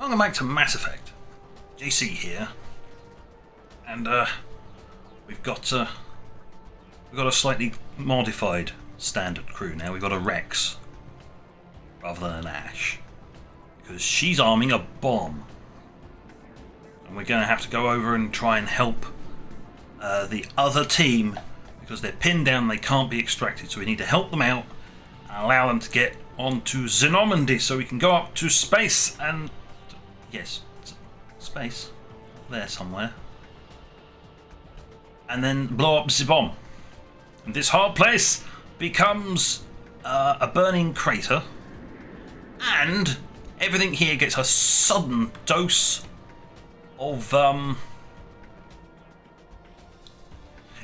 Welcome back to Mass Effect. JC here, and we've got a slightly modified standard crew now. We've got a Rex rather than an Ash because she's arming a bomb, and we're going to have to go over and try and help the other team because they're pinned down. They can't be extracted, so we need to help them out and allow them to get onto Xenomandy so we can go up to space and yes, space there somewhere, and then blow up the bomb. And this hard place becomes a burning crater, and everything here gets a sudden dose of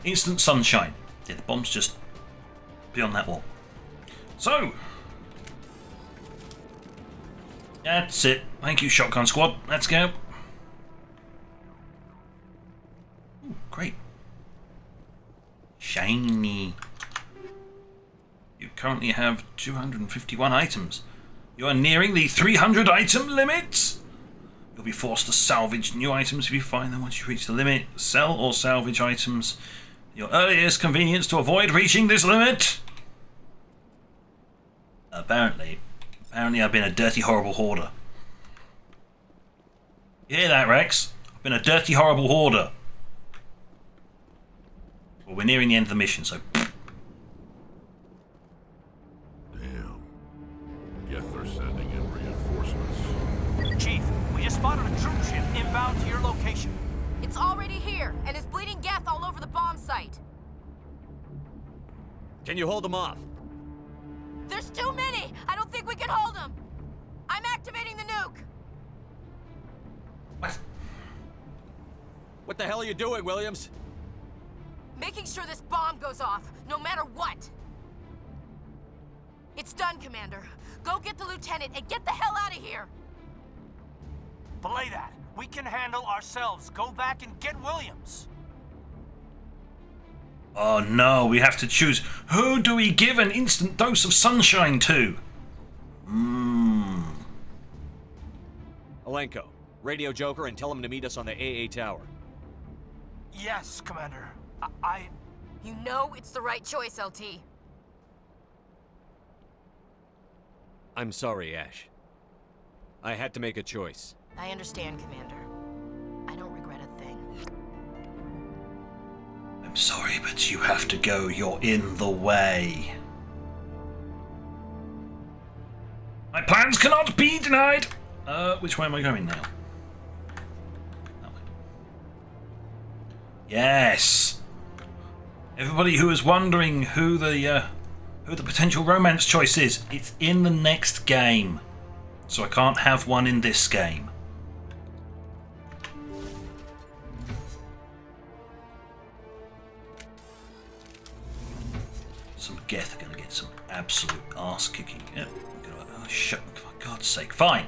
instant sunshine. Yeah, the bomb's just beyond that wall. So that's it. Thank you, Shotgun Squad. Let's go. Ooh, great. Shiny. You currently have 251 items. You are nearing the 300 item limit. You'll be forced to salvage new items if you find them once you reach the limit. Sell or salvage items at your earliest convenience to avoid reaching this limit. Apparently I've been a dirty, horrible hoarder. You hear that, Rex? I've been a dirty, horrible hoarder. Well, we're nearing the end of the mission, so... Damn. Guess they're sending in reinforcements. Chief, we just spotted a troop ship inbound to your location. It's already here, and is bleeding Geth all over the bomb site. Can you hold them off? There's too many! I don't think we can hold them! I'm activating the nuke! What? What the hell are you doing, Williams? Making sure this bomb goes off, no matter what! It's done, Commander. Go get the lieutenant and get the hell out of here! Belay that. We can handle ourselves. Go back and get Williams. Oh no, we have to choose. Who do we give an instant dose of sunshine to? Alenko, radio Joker and tell him to meet us on the AA tower. Yes, Commander. You know it's the right choice, LT. I'm sorry, Ash. I had to make a choice. I understand, Commander. I don't regret a thing. I'm sorry, but you have to go. You're in the way. My plans cannot be denied. Which way am I going now? That way. Yes. Everybody who is wondering who the potential romance choice is, it's in the next game, so I can't have one in this game. Some Geth are going to get some absolute ass kicking. Yep. Oh, shut! For God's sake! Fine.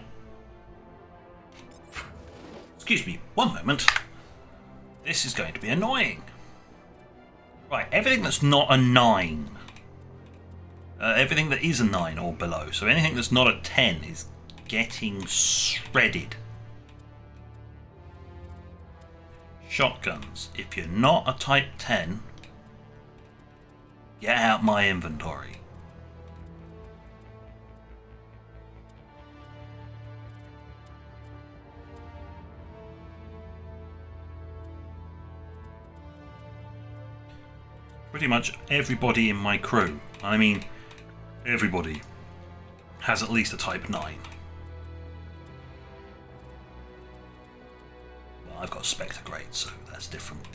Excuse me. One moment. This is going to be annoying. Right. Everything that's not a 9. Everything that is a 9 or below. So anything that's not a 10 is getting shredded. Shotguns. If you're not a Type 10. Get out my inventory. Pretty much everybody in my crew, I mean everybody, has at least a Type 9. Well, I've got a Spectre grade, so that's different.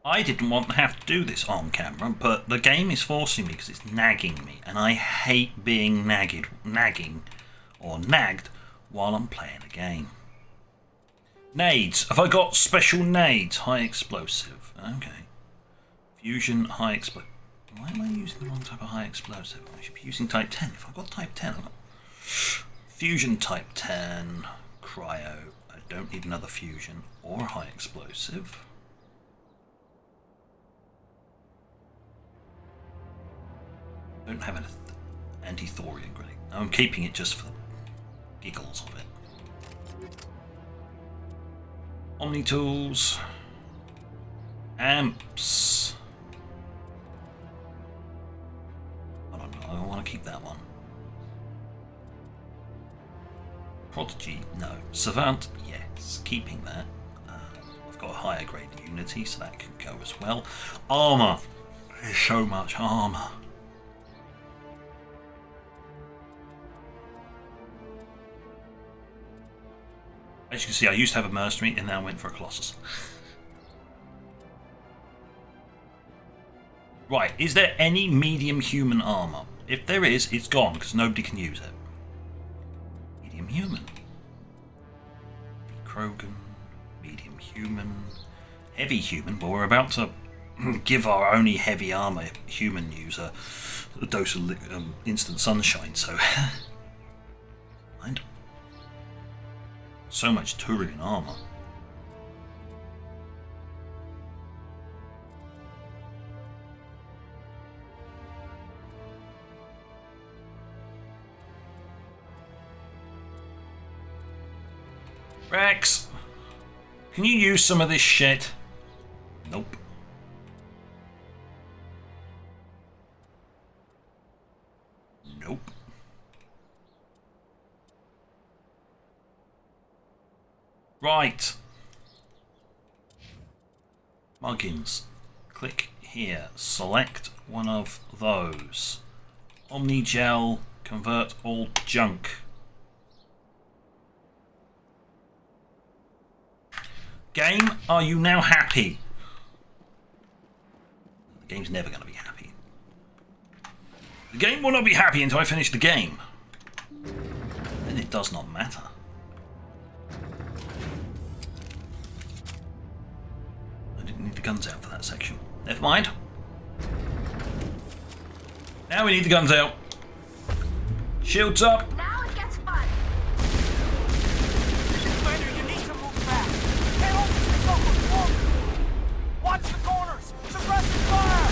I didn't want to have to do this on camera, but the game is forcing me because it's nagging me, and I hate being nagged while I'm playing a game. Nades. Have I got special nades? High explosive. Okay. Fusion, high explosive. Why am I using the wrong type of high explosive? I should be using Type 10. If I've got Type 10, I've got Fusion Type 10, Cryo. I don't need another fusion or high explosive. Don't have Anti-thorium grenade. I'm keeping it just for the giggles of it. Omni tools. Amps. I don't know, I want to keep that one. Prodigy, no. Savant, yes, keeping that. I've got a higher grade Unity, so that can go as well. Armour. There's so much armour. As you can see, I used to have a mercenary and now went for a Colossus. Right, is there any medium human armour? If there is, it's gone because nobody can use it. Medium human. Krogan, medium human, heavy human. Well, we're about to give our only heavy armour human user a dose of instant sunshine, so... Mind. So much Turian armour. Rex! Can you use some of this shit? Nope. Nope. Right. Muggins. Click here. Select one of those. Omni gel. Convert all junk. Game, are you now happy? The game's never going to be happy. The game will not be happy until I finish the game. Then it does not matter. I didn't need the guns out for that section. Never mind. Now we need the guns out. Shields up. Now it gets fun. Commander, you need to move fast. Can't hold this thing up much longer. Watch the corners. Suppressive fire.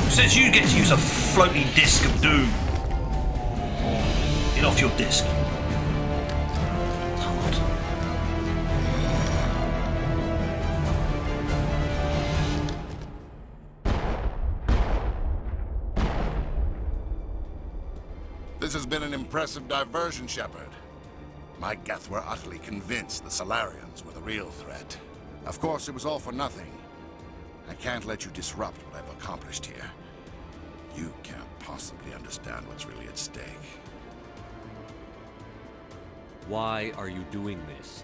Says you get to use a floaty disc of doom. Get off your disc. It's hard. This has been an impressive diversion, Shepard. My Geth were utterly convinced the Solarians were the real threat. Of course, it was all for nothing. I can't let you disrupt what I've accomplished here. You can't possibly understand what's really at stake. Why are you doing this?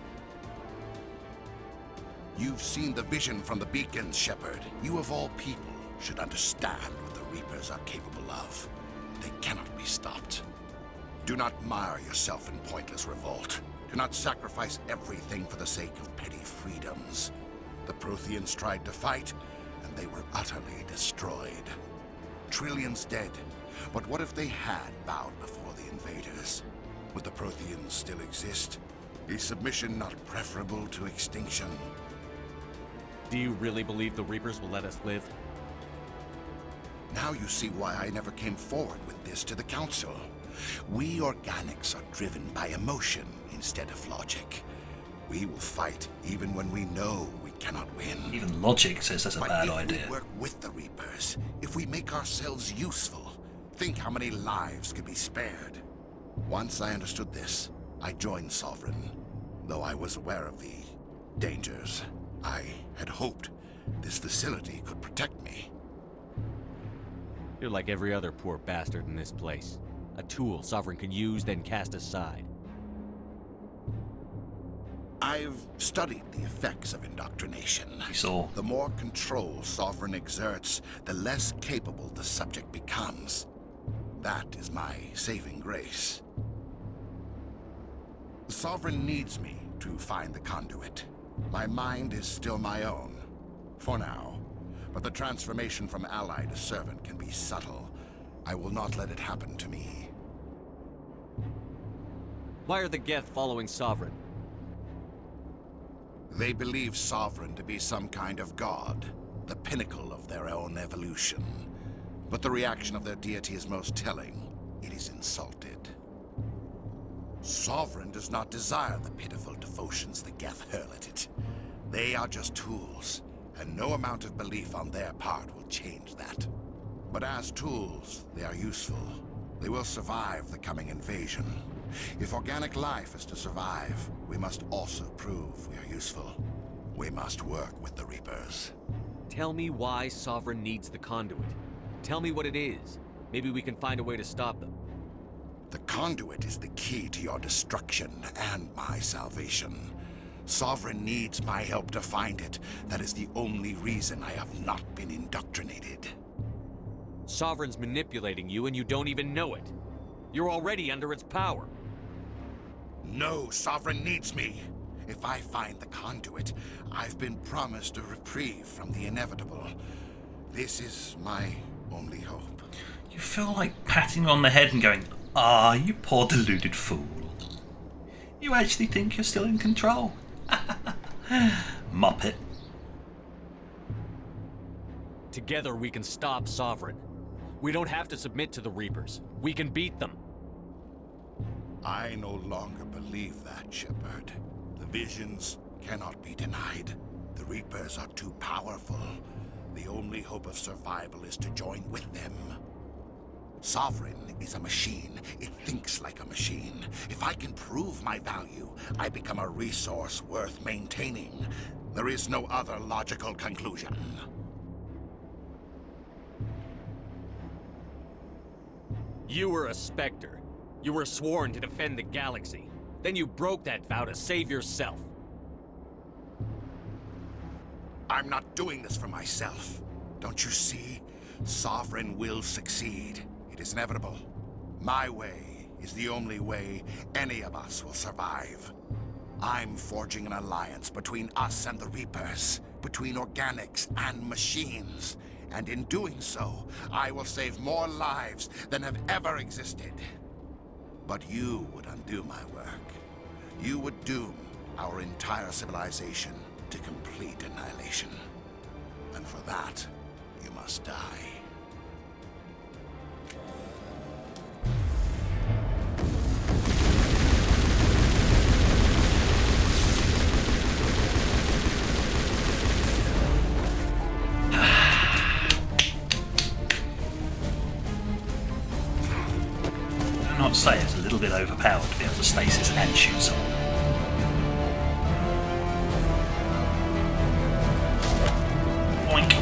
You've seen the vision from the beacons, Shepard. You of all people should understand what the Reapers are capable of. They cannot be stopped. Do not mire yourself in pointless revolt. Do not sacrifice everything for the sake of petty freedoms. The Protheans tried to fight, and they were utterly destroyed. Trillions dead, but what if they had bowed before the invaders? Would the Protheans still exist? Is submission not preferable to extinction? Do you really believe the Reapers will let us live? Now you see why I never came forward with this to the Council. We organics are driven by emotion instead of logic. We will fight even when we know we cannot win. Even logic says that's a bad idea. If we work with the Reapers, if we make ourselves useful, think how many lives could be spared. Once I understood this, I joined Sovereign. Though I was aware of the dangers, I had hoped this facility could protect me. You're like every other poor bastard in this place. A tool Sovereign can use, then cast aside. I've studied the effects of indoctrination. So, The more control Sovereign exerts, the less capable the subject becomes. That is my saving grace. Sovereign needs me to find the conduit. My mind is still my own, For now. But the transformation from ally to servant can be subtle. I will not let it happen to me. Why are the Geth following Sovereign? They believe Sovereign to be some kind of god, the pinnacle of their own evolution. But the reaction of their deity is most telling. It is insulted. Sovereign does not desire the pitiful devotions the Geth hurl at it. They are just tools, and no amount of belief on their part will change that. But as tools, they are useful. They will survive the coming invasion. If organic life is to survive, we must also prove we are useful. We must work with the Reapers. Tell me why Sovereign needs the conduit. Tell me what it is. Maybe we can find a way to stop them. The conduit is the key to your destruction and my salvation. Sovereign needs my help to find it. That is the only reason I have not been indoctrinated. Sovereign's manipulating you and you don't even know it. You're already under its power. No, Sovereign needs me. If I find the conduit, I've been promised a reprieve from the inevitable. This is my only hope. You feel like patting her on the head and going, "Ah, you poor deluded fool. You actually think you're still in control?" Muppet. Together we can stop Sovereign. We don't have to submit to the Reapers. We can beat them. I no longer believe that, Shepard. The visions cannot be denied. The Reapers are too powerful. The only hope of survival is to join with them. Sovereign is a machine. It thinks like a machine. If I can prove my value, I become a resource worth maintaining. There is no other logical conclusion. You were a Spectre. You were sworn to defend the galaxy. Then you broke that vow to save yourself. I'm not doing this for myself. Don't you see? Sovereign will succeed. It is inevitable. My way is the only way any of us will survive. I'm forging an alliance between us and the Reapers, between organics and machines. And in doing so, I will save more lives than have ever existed. But you would undo my work. You would doom our entire civilization to complete annihilation. And for that, you must die. I'd not say it's a little bit overpowered to be able to stasis and shoot someone. Oink.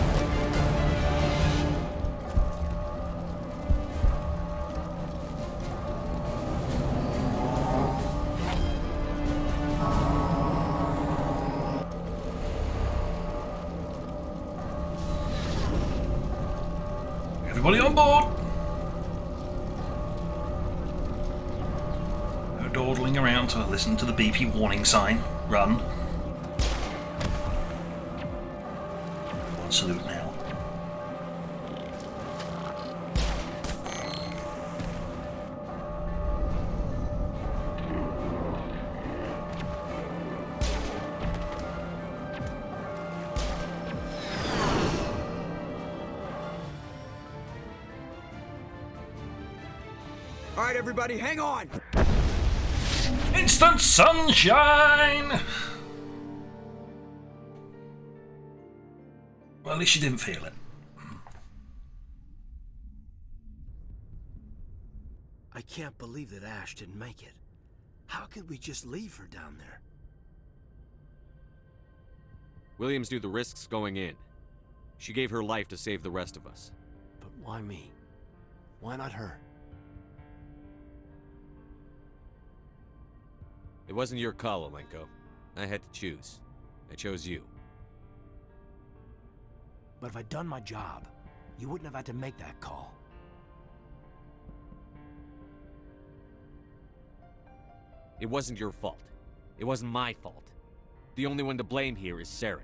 Everybody on board! No dawdling around to listen to the BP warning sign. Run. One salute now. All right, everybody, hang on. Instant sunshine! Well, at least you didn't feel it. I can't believe that Ash didn't make it. How could we just leave her down there? Williams knew the risks going in. She gave her life to save the rest of us. But why me? Why not her? It wasn't your call, Alenko. I had to choose. I chose you. But if I'd done my job, you wouldn't have had to make that call. It wasn't your fault. It wasn't my fault. The only one to blame here is Saren.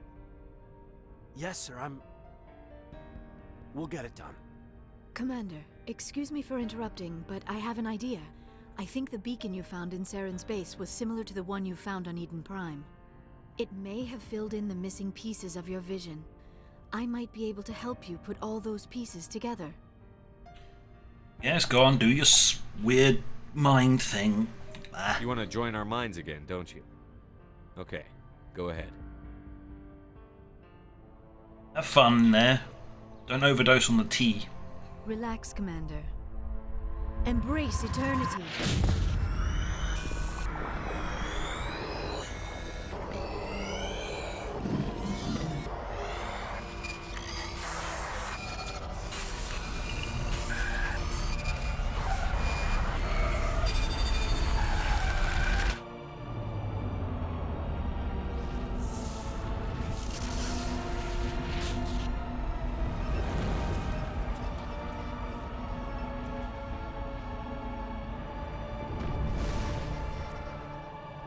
Yes, sir, We'll get it done. Commander, excuse me for interrupting, but I have an idea. I think the beacon you found in Saren's base was similar to the one you found on Eden Prime. It may have filled in the missing pieces of your vision. I might be able to help you put all those pieces together. Yes, go on, do your weird mind thing. You want to join our minds again, don't you? Okay, go ahead. Have fun there. Don't overdose on the tea. Relax, Commander. Embrace eternity.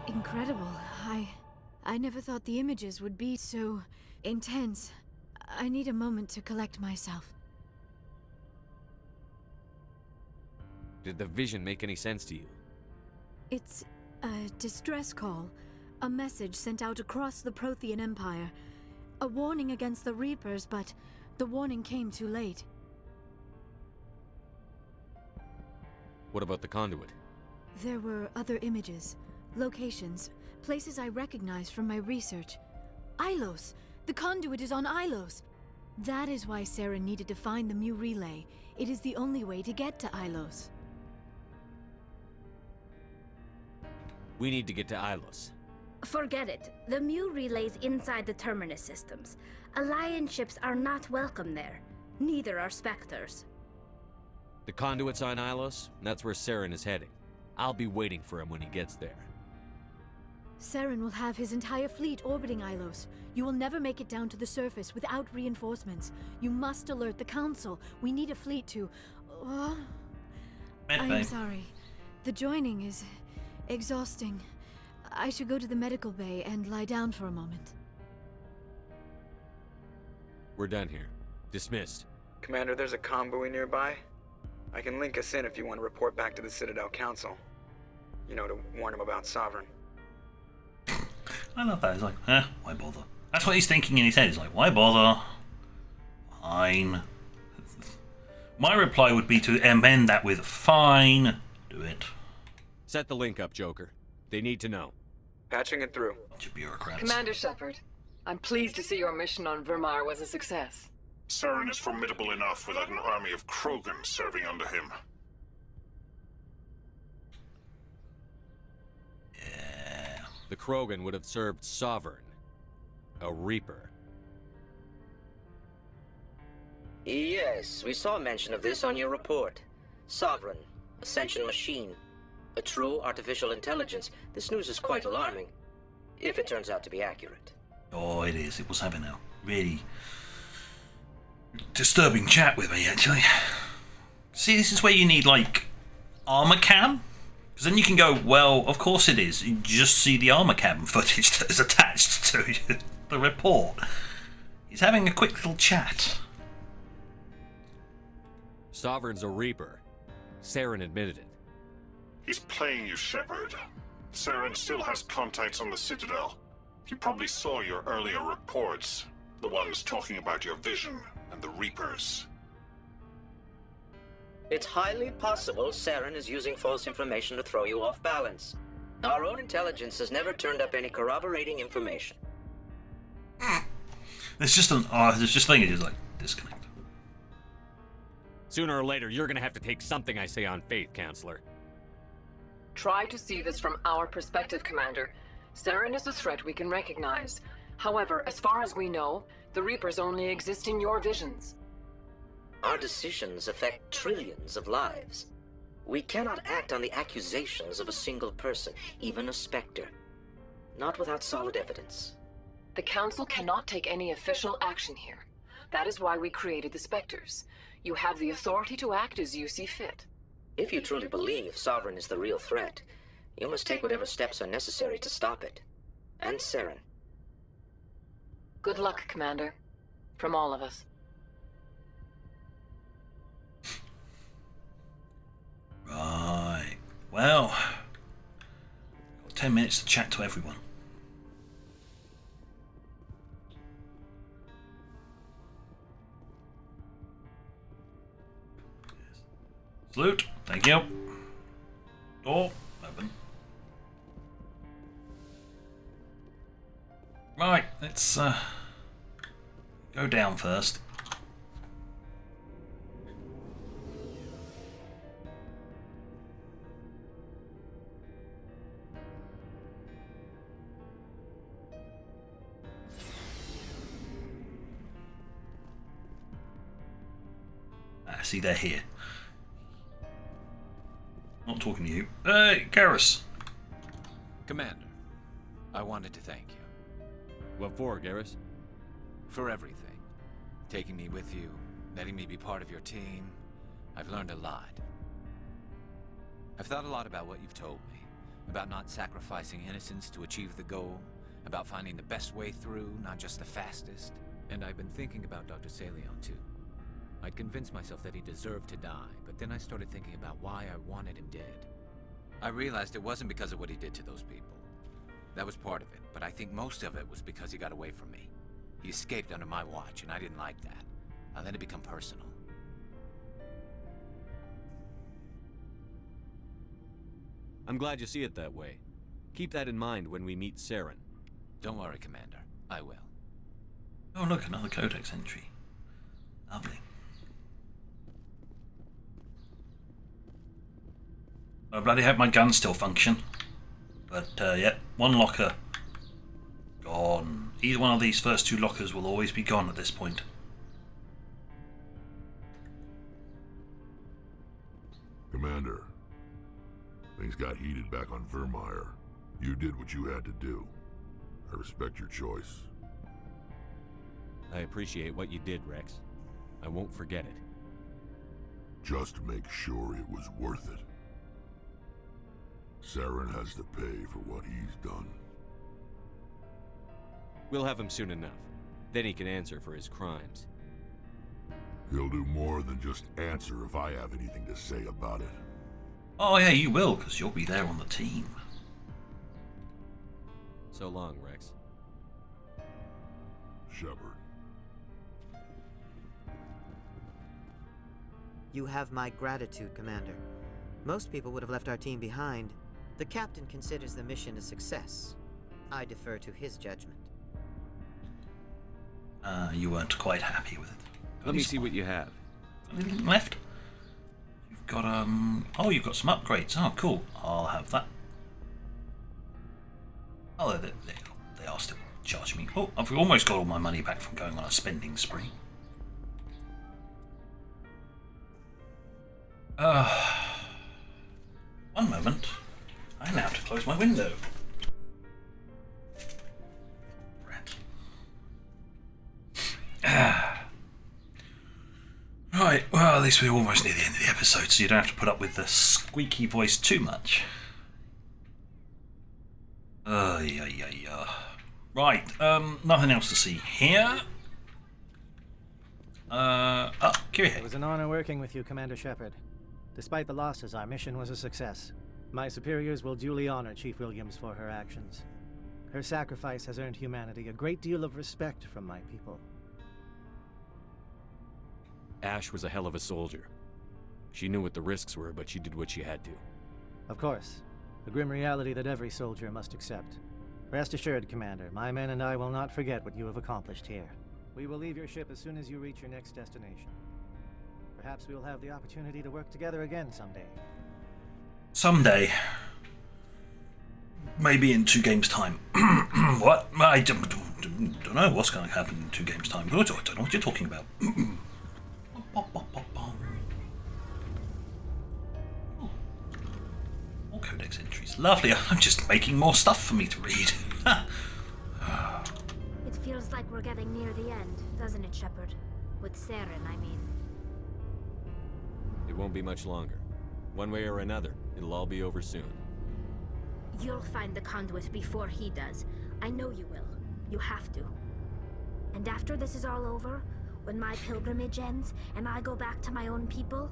Incredible. I never thought the images would be so intense. I need a moment to collect myself. Did the vision make any sense to you? It's a distress call. A message sent out across the Prothean Empire. A warning against the Reapers, but the warning came too late. What about the conduit? There were other images, locations, places I recognized from my research. Ilos! The conduit is on Ilos! That is why Saren needed to find the Mu relay. It is the only way to get to Ilos. We need to get to Ilos. Forget it. The Mu relay's inside the Terminus systems. Alliance ships are not welcome there. Neither are Spectres. The conduit's on Ilos, and that's where Saren is heading. I'll be waiting for him when he gets there. Saren will have his entire fleet orbiting Ilos. You will never make it down to the surface without reinforcements. You must alert the Council. We need a fleet to... I'm sorry. The joining is exhausting. I should go to the medical bay and lie down for a moment. We're done here. Dismissed. Commander, there's a comm buoy nearby. I can link us in if you want to report back to the Citadel Council. You know, to warn them about Sovereign. I love that. He's like, why bother? That's what he's thinking in his head. He's like, why bother? Fine. My reply would be to amend that with, fine, do it. Set the link up, Joker. They need to know. Patching it through. Bunch of bureaucrats. Commander Shepard, I'm pleased to see your mission on Vermar was a success. Saren is formidable enough without an army of Krogan serving under him. Yeah. The Krogan would have served Sovereign, a Reaper. Yes, we saw mention of this on your report. Sovereign, Ascension machine, a true artificial intelligence. This news is quite alarming, if it turns out to be accurate. Oh, it is. It was having a really disturbing chat with me, actually. See, this is where you need, like, armor cam. Because then you can go, well, of course it is. You just see the armor cam footage that is attached to the report. He's having a quick little chat. Sovereign's a Reaper. Saren admitted it. He's playing you, Shepard. Saren still has contacts on the Citadel. He probably saw your earlier reports. The ones talking about your vision and the Reapers. It's highly possible Saren is using false information to throw you off balance. Our own intelligence has never turned up any corroborating information. There's just an there's just thing. It's just like disconnect. Sooner or later, you're gonna have to take something I say on faith, Counselor. Try to see this from our perspective, Commander. Saren is a threat we can recognize. However, as far as we know, the Reapers only exist in your visions. Our decisions affect trillions of lives. We cannot act on the accusations of a single person, even a Spectre. Not without solid evidence. The Council cannot take any official action here. That is why we created the Spectres. You have the authority to act as you see fit. If you truly believe Sovereign is the real threat, you must take whatever steps are necessary to stop it. And Saren. Good luck, Commander. From all of us. Right. Well, got 10 minutes to chat to everyone. Salute. Thank you. Door open. Right, let's go down first. See, they're here. Not talking to you. Hey, Garrus. Commander, I wanted to thank you. What for, Garrus? For everything. Taking me with you, letting me be part of your team. I've learned a lot. I've thought a lot about what you've told me. About not sacrificing innocence to achieve the goal. About finding the best way through, not just the fastest. And I've been thinking about Dr. Saleon, too. I'd convinced myself that he deserved to die, but then I started thinking about why I wanted him dead. I realized it wasn't because of what he did to those people. That was part of it, but I think most of it was because he got away from me. He escaped under my watch, and I didn't like that. I let it become personal. I'm glad you see it that way. Keep that in mind when we meet Saren. Don't worry, Commander. I will. Oh look, another codex entry. Lovely. I bloody hope my guns still function. But, yeah, one locker gone. Either one of these first two lockers will always be gone at this point. Commander, things got heated back on Vermeer. You did what you had to do. I respect your choice. I appreciate what you did, Rex. I won't forget it. Just make sure it was worth it. Saren has to pay for what he's done. We'll have him soon enough. Then he can answer for his crimes. He'll do more than just answer if I have anything to say about it. Oh yeah, you will, because you'll be there on the team. So long, Rex. Shepard. You have my gratitude, Commander. Most people would have left our team behind. The captain considers the mission a success. I defer to his judgment. You weren't quite happy with it. Let me see what you have. Anything left? You've got, oh, you've got some upgrades. Oh, cool. I'll have that. Oh, they are still charging me. Oh, I've almost got all my money back from going on a spending spree. One moment. I now have to close my window. Right, well, at least we're almost near the end of the episode, so you don't have to put up with the squeaky voice too much. Right, nothing else to see here. Kiri. It was an honor working with you, Commander Shepard. Despite the losses, our mission was a success. My superiors will duly honor Chief Williams for her actions. Her sacrifice has earned humanity a great deal of respect from my people. Ash was a hell of a soldier. She knew what the risks were, but she did what she had to. Of course. The grim reality that every soldier must accept. Rest assured, Commander, my men and I will not forget what you have accomplished here. We will leave your ship as soon as you reach your next destination. Perhaps we will have the opportunity to work together again someday. Someday. Maybe in 2 games' time. What? I don't know what's going to happen in 2 games' time. I don't know what you're talking about. More codex entries. Lovely. I'm just making more stuff for me to read. It feels like we're getting near the end, doesn't it, Shepard? With Saren, I mean. It won't be much longer. One way or another, it'll all be over soon. You'll find the conduit before he does. I know you will. You have to. And after this is all over, When my pilgrimage ends and I go back to my own people,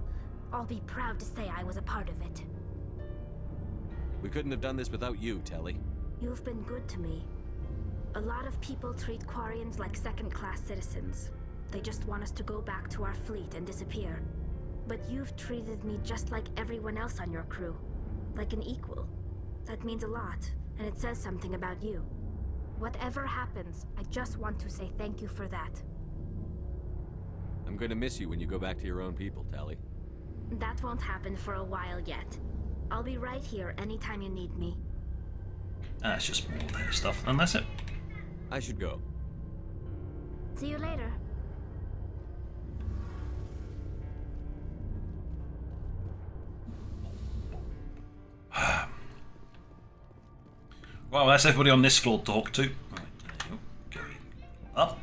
I'll be proud to say I was a part of it. We couldn't have done this without you, Telly. You've been good to me. A lot of people treat Quarians like second-class citizens. They just want us to go back to our fleet and disappear. But you've treated me just like everyone else on your crew. Like an equal. That means a lot, and it says something about you. Whatever happens, I just want to say thank you for that. I'm gonna miss you when you go back to your own people, Telly. That won't happen for a while yet. I'll be right here anytime you need me. It's just more of their stuff, and that's it. I should go. See you later. Well, that's everybody on this floor to talk to. Right, there you go. Going up.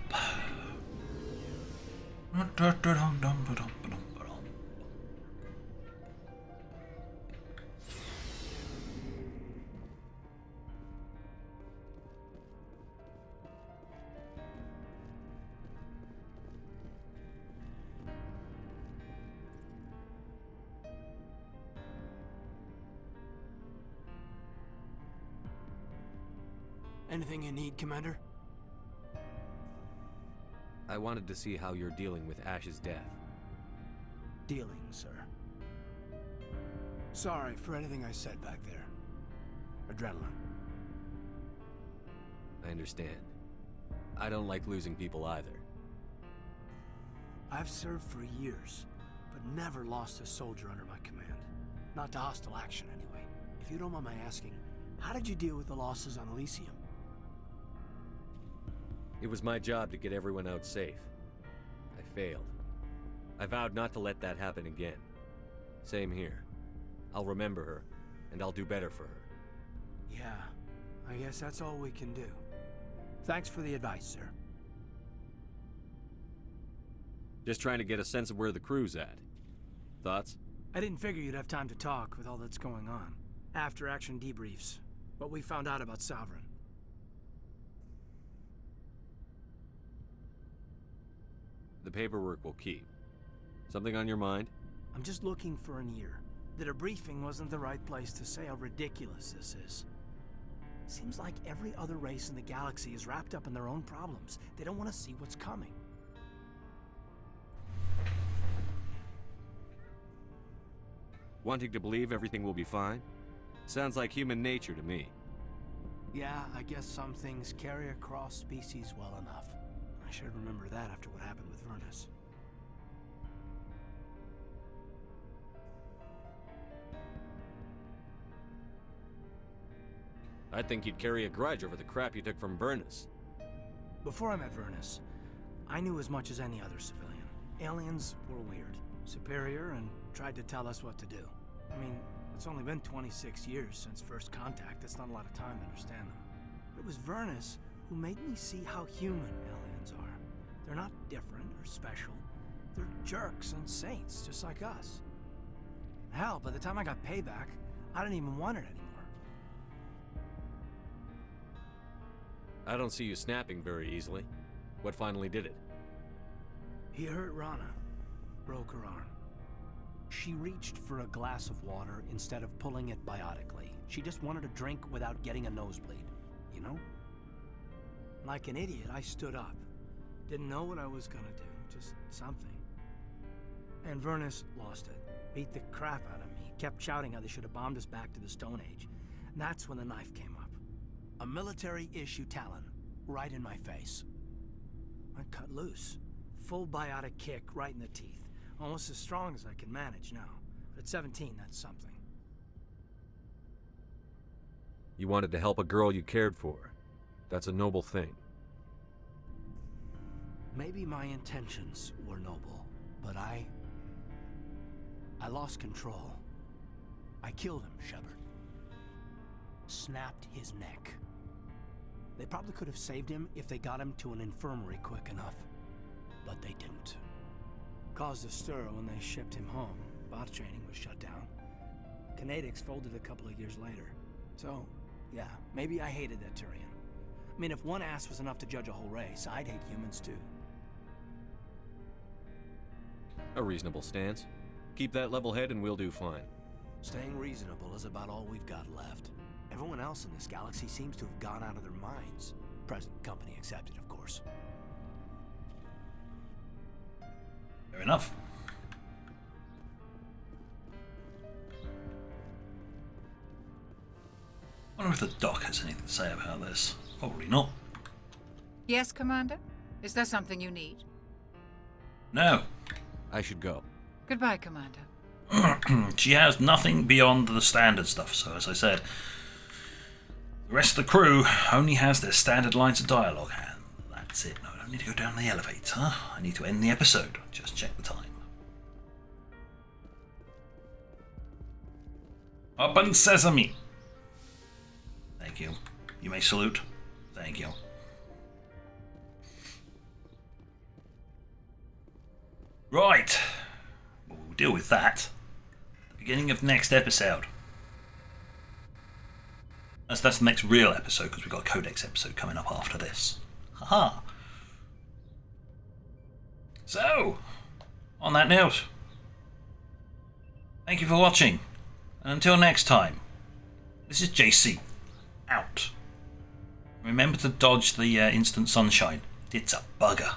Anything you need, Commander? I wanted to see how you're dealing with Ash's death. Dealing, sir. Sorry for anything I said back there. Adrenaline. I understand. I don't like losing people either. I've served for years, but never lost a soldier under my command. Not to hostile action, anyway. If you don't mind my asking, how did you deal with the losses on Elysium? It was my job to get everyone out safe. I failed. I vowed not to let that happen again. Same here. I'll remember her, and I'll do better for her. Yeah, I guess that's all we can do. Thanks for the advice, sir. Just trying to get a sense of where the crew's at. Thoughts? I didn't figure you'd have time to talk with all that's going on. After-action debriefs. What we found out about Sovereign. The paperwork will keep. Something on your mind? I'm just looking for an ear. The debriefing wasn't the right place to say how ridiculous this is. Seems like every other race in the galaxy is wrapped up in their own problems. They don't want to see what's coming. Wanting to believe everything will be fine? Sounds like human nature to me. Yeah, I guess some things carry across species well enough. I should remember that after what happened with Vernus. I think you'd carry a grudge over the crap you took from Vernus. Before I met Vernus, I knew as much as any other civilian. Aliens were weird, superior, and tried to tell us what to do. I mean, it's only been 26 years since first contact. That's not a lot of time to understand them. But it was Vernus who made me see how human aliens are. They're not different or special. They're jerks and saints, just like us. Hell, by the time I got payback, I didn't even want it anymore. I don't see you snapping very easily. What finally did it? He hurt Rana. Broke her arm. She reached for a glass of water instead of pulling it biotically. She just wanted a drink without getting a nosebleed, you know? Like an idiot, I stood up. Didn't know what I was gonna do, just something. And Vernus lost it. Beat the crap out of me. Kept shouting how they should have bombed us back to the Stone Age. And that's when the knife came up. A military-issue talon, right in my face. I cut loose. Full biotic kick right in the teeth. Almost as strong as I can manage now. But at 17, that's something. You wanted to help a girl you cared for. That's a noble thing. Maybe my intentions were noble, but I lost control. I killed him, Shepard. Snapped his neck. They probably could have saved him if they got him to an infirmary quick enough. But they didn't. Caused a stir when they shipped him home. Bot training was shut down. Kinetics folded a couple of years later. So, yeah, maybe I hated that Turian. I mean, if one ass was enough to judge a whole race, I'd hate humans too. A reasonable stance. Keep that level head and we'll do fine. Staying reasonable is about all we've got left. Everyone else in this galaxy seems to have gone out of their minds. Present company accepted, of course. Fair enough. I wonder if the doc has anything to say about this. Probably not. Yes, Commander? Is there something you need? No. I should go. Goodbye, Commander. She has nothing beyond the standard stuff, so as I said, the rest of the crew only has their standard lines of dialogue, and that's it. No, I don't need to go down the elevator. I need to end the episode. Just check the time. Open sesame. Thank you. You may salute. Thank you. Right. We'll deal with that. The beginning of next episode. That's the next real episode, because we've got a Codex episode coming up after this. Haha. So, on that note, thank you for watching. And until next time, this is JC, out. Remember to dodge the instant sunshine. It's a bugger.